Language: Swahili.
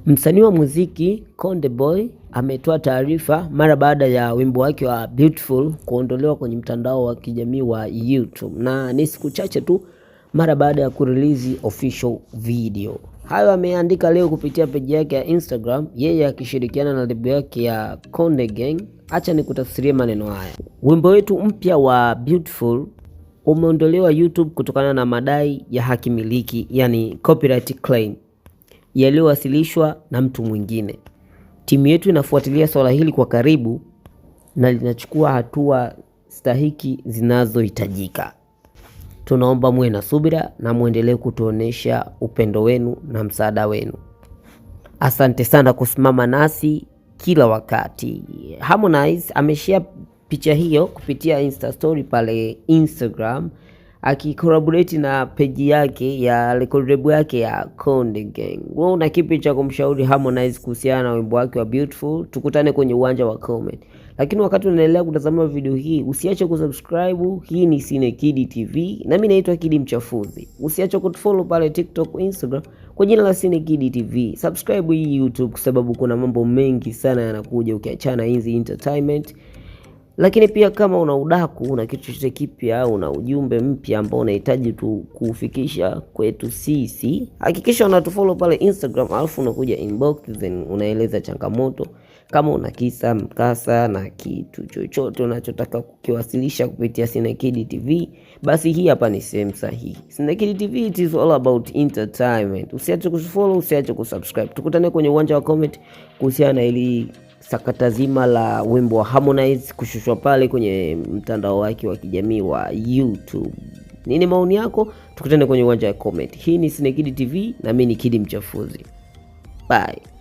Msanii wa muziki Konde Boy ametoa taarifa mara baada ya wimbo wake wa Beautiful kuondolewa kwenye mtandao wa kijamii wa YouTube, na ni siku chache tu mara baada ya kurelease official video. Hayo ameandika leo kupitia peji yake ya Instagram, yeye akishirikiana na lebo yake ya Konde Gang. Acha nikutafsirie maneno haya. Wimbo wetu mpya wa Beautiful umeondolewa YouTube kutokana na madai ya haki miliki, yani copyright claim, yaliyowasilishwa na mtu mwingine. Timu yetu inafuatilia swala hili kwa karibu na linachukua hatua stahiki zinazohitajika. Tunaomba muwe na subira na muendelee kutuonesha upendo wenu na msaada wenu. Asante sana kusimama nasi kila wakati. Harmonize ameshare picha hiyo kupitia Insta story pale Instagram, akicollaborate na peji yake ya record label yake ya Konde Gang. Wewe una kipi cha kumshauri Harmonize kuhusiana na wimbo wake wa Beautiful? Tukutane kwenye uwanja wa comment. Lakini wakati unaendelea kutazama video hii, usiache kusubscribe. Hii ni Cinekid TV na mimi naitwa Kid Mchafuzi. Usiache kutufollow pale TikTok, Instagram kwa jina la Cinekid TV. Subscribe hii YouTube kwa sababu kuna mambo mengi sana yanakuja ukiachana hizi entertainment. Lakini pia kama una udaku, una kitu chochote kipya, una ujumbe mpya ambao unahitaji tu kufikisha kwetu sisi, hakikisha unatufollow pale Instagram, alafu unakuja inbox, then unaeleza changamoto. Kama una kisa, mkasa na kitu chochote unachotaka kukiwasilisha kupitia Cinekid TV, basi hii hapa ni sehemu sahihi. Cinekid TV, it is all about entertainment. Usiache kufollow, usiache kusubscribe. Tukutane kwenye uwanja wa comment kuhusiana na ili sakata zima la wimbo wa Harmonize kushushwa pale kwenye mtandao wake wa kijamii wa YouTube. Nini maoni yako? Tukutane kwenye uwanja wa comment. Hii ni Cinekid TV na mimi ni Kid Mchafuzi. Bye.